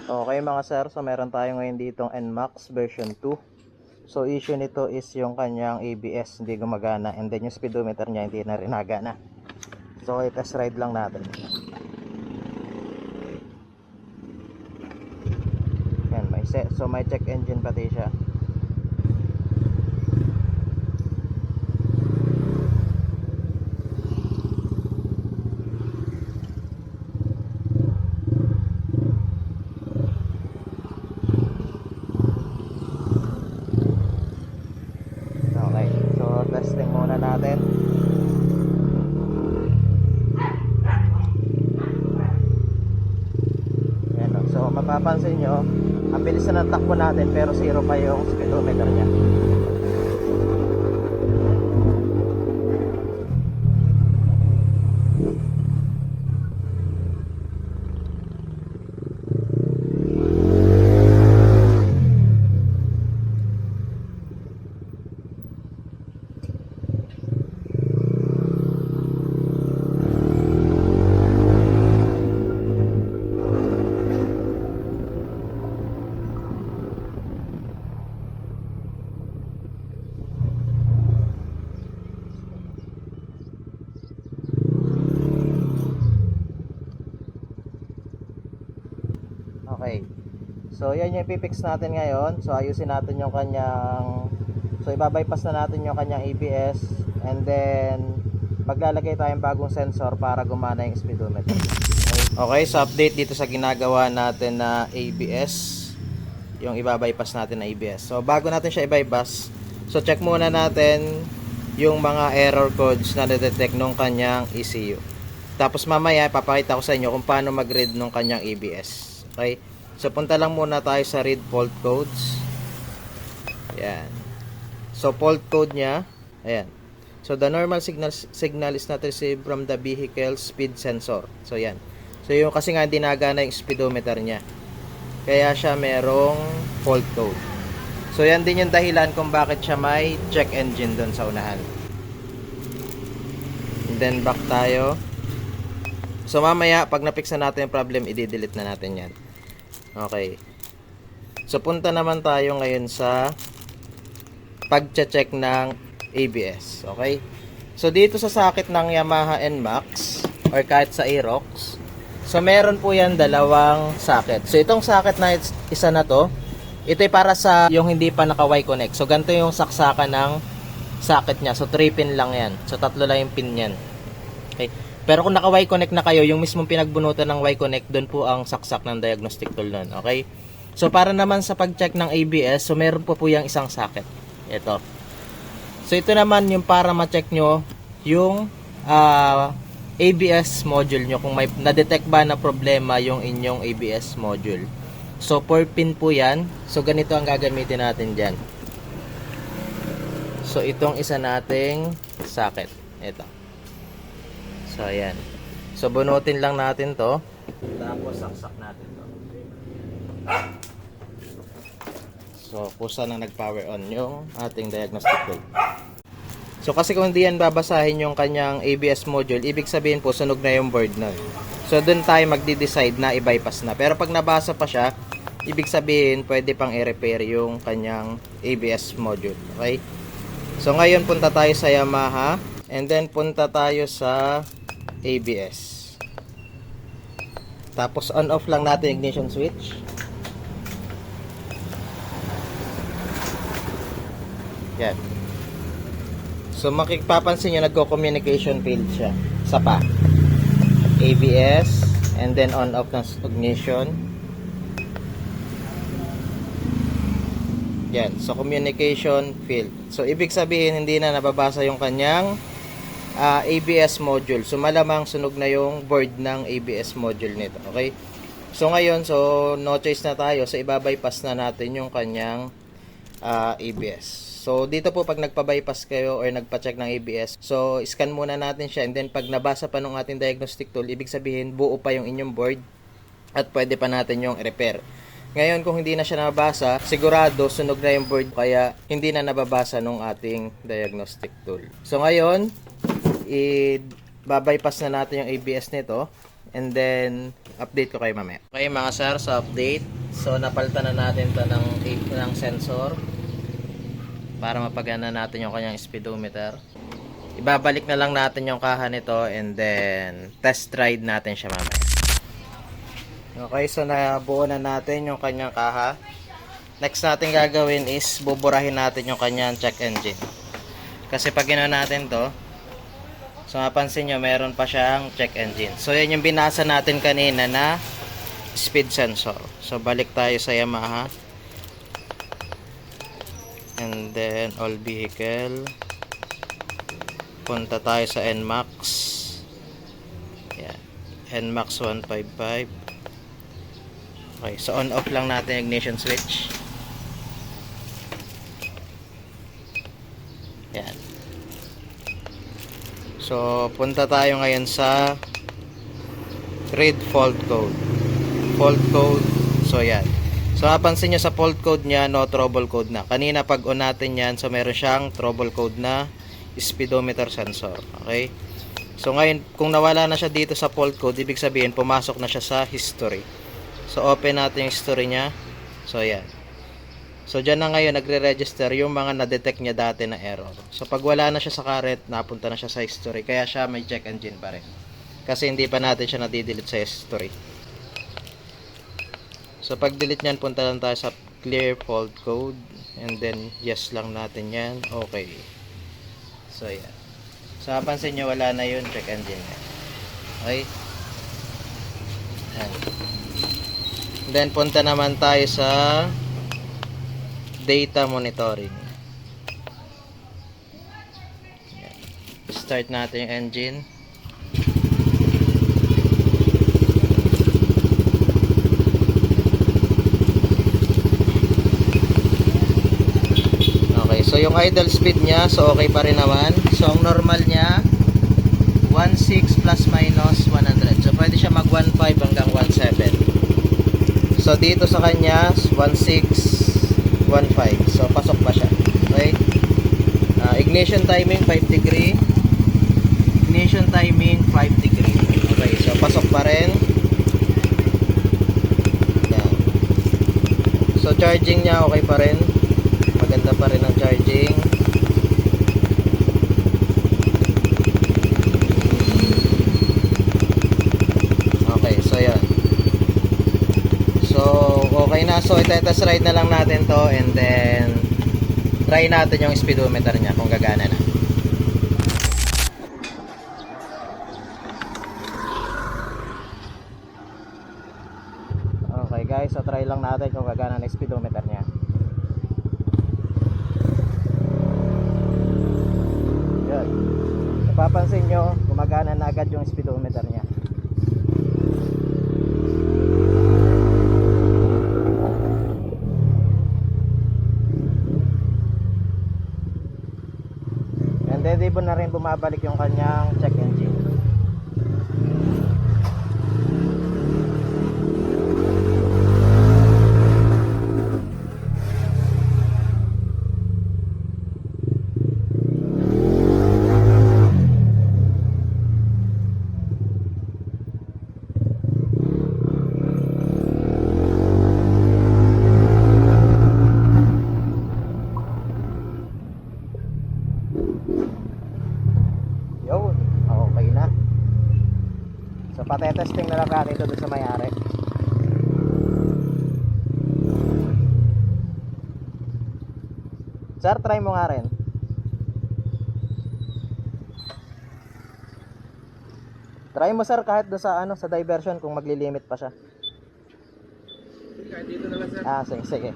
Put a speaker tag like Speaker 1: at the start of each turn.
Speaker 1: Okay mga sir, so meron tayo ngayon ditong NMAX version 2. So issue nito is yung kanyang ABS hindi gumagana, and then yung speedometer niya hindi na rin nagana. So i-test ride lang natin. Yan, may check engine pati siya. Okay, so testing muna natin. Yan, so mapapansin nyo, ang bilis na ng takbo natin pero 0 pa yung speedometer niya. Okay. So yan yung ipipix natin ngayon. So ayusin natin yung kanyang, so ibabypass na natin yung kanyang ABS, and then maglalagay tayong bagong sensor para gumana yung speedometer. Okay, so update dito sa ginagawa natin na ABS, yung ibabypass natin na ABS. So bago natin siya i-bypass, so check muna natin yung mga error codes na detect nung kanyang ECU. Tapos mamaya papakita ko sa inyo kung paano mag-read nung kanyang ABS. Okay? So punta lang muna tayo sa read fault codes. Ayan. So fault code niya, ayan. So the normal signal is not received from the vehicle speed sensor. So yan. So yung kasi nga hindi nagana yung speedometer niya. Kaya siya merong fault code. So yan din yung dahilan kung bakit siya may check engine doon sa unahan. And then back tayo. So mamaya pag na-fix na natin yung problem, i-delete na natin yan. Okay. So punta naman tayo ngayon sa pag-check ng ABS. Okay. So dito sa socket ng Yamaha NMAX or kahit sa Aerox, so meron po yan dalawang socket. So itong socket na isa na to, ito ay para sa yung hindi pa naka Y-connect. So ganito yung saksakan ng socket niya. So 3 pin lang yan. So 3 lang yung pin niyan. Okay. Pero kung naka Y-connect na kayo, yung mismong pinagbunutan ng Y-connect, doon po ang saksak ng diagnostic tool nun. Okay? So para naman sa pag-check ng ABS, so meron po yung isang socket. Ito. So ito naman yung para ma-check nyo yung ABS module nyo, kung may na-detect ba na problema yung inyong ABS module. So 4 pin po yan. So ganito ang gagamitin natin dyan. So itong isa nating socket. Ito. So ayan. So bunutin lang natin to. Tapos saksak natin to. So kusa na nag-power on yung ating diagnostic tool. So kasi kung hindi yan babasahin yung kanyang ABS module, ibig sabihin po sunog na yung board nun. So dun tayo magde-decide na i-bypass na. Pero pag nabasa pa siya, ibig sabihin pwede pang i-repair yung kanyang ABS module. Okay? So ngayon punta tayo sa Yamaha, and then punta tayo sa ABS. Tapos on off lang natin ignition switch. Yan. So makipapansin nyo, nagko-communication failed siya sa pa. ABS, and then on off ng ignition. Yan. So communication failed. So ibig sabihin hindi na nababasa yung kanyang ABS module. So malamang sunog na yung board ng ABS module nito. Okay? So ngayon, so no choice na tayo. So ibabypass na natin yung kanyang ABS. So dito po pag nagpa-bypass kayo or nagpa-check ng ABS, so scan muna natin siya, and then pag nabasa pa ng ating diagnostic tool, ibig sabihin buo pa yung inyong board at pwede pa natin yung repair. Ngayon kung hindi na siya nababasa, sigurado sunog na yung board, kaya hindi na nababasa ng ating diagnostic tool. So ngayon, i-bypass na natin yung ABS nito, and then update ko kayo mamaya. Okay mga sir, sa update, So napalitan na natin to ng sensor para mapagana natin yung kanyang speedometer. Ibabalik na lang natin yung kaha nito and then test ride natin siya mamaya. Okay, so nabuo na natin yung kanyang kaha. Next natin gagawin is buburahin natin yung kanyang check engine. Kasi pag ginawa natin to, so mapansin nyo meron pa siyang check engine. So yan yung binasa natin kanina na speed sensor. So balik tayo sa Yamaha. And then all vehicle. Punta tayo sa NMAX. Yan. NMAX 155. Okay, so on off lang natin ignition switch. Yan. So punta tayo ngayon sa read fault code. Fault code. So yan. So mapansin nyo sa fault code nya, no trouble code na. Kanina pag on natin yan, so meron siyang trouble code na speedometer sensor. Okay? So ngayon, kung nawala na siya dito sa fault code, ibig sabihin pumasok na siya sa history. So open natin yung history nya. So yan. So dyan na ngayon nagre-register yung mga na-detect niya dati na error. So pag wala na siya sa current, napunta na siya sa history. Kaya siya may check engine pa rin. Kasi hindi pa natin siya na-delete sa history. So pag delete nyan, punta lang tayo sa clear fault code. And then yes lang natin yan. Okay. So yan. So napansin nyo wala na yun check engine niya. Okay. Yan. Then punta naman tayo sa data monitoring. Yan. Start natin yung engine. Okay, so yung idle speed niya, so okay pa rin naman. So ang normal niya 16 plus minus 100. So pwede siya mag 15 hanggang 17. So dito sa kanya 16 1.5. So pasok pa siya. Okay? Ignition timing 5 degree. Ignition timing 5 degree. Okay, so pasok pa rin. Yan. So charging niya okay pa rin. Maganda pa rin ang charging. Okay, so yan. So okay na. So itetest ride na lang natin to and then try natin yung speedometer niya kung gagana na. Okay guys, so try lang natin kung gagana na speedometer niya. Yun. Napapansin nyo, gumagana na agad yung speedometer niya. Hindi po na rin bumabalik yung kanyang check engine. Yun, okay na. So patetesting na lang natin ito doon sa may-ari. Sir, try mo nga rin. Try mo sir kahit doon sa sa diversion kung maglilimit pa siya.
Speaker 2: Kahit dito na lang sir.
Speaker 1: Sige.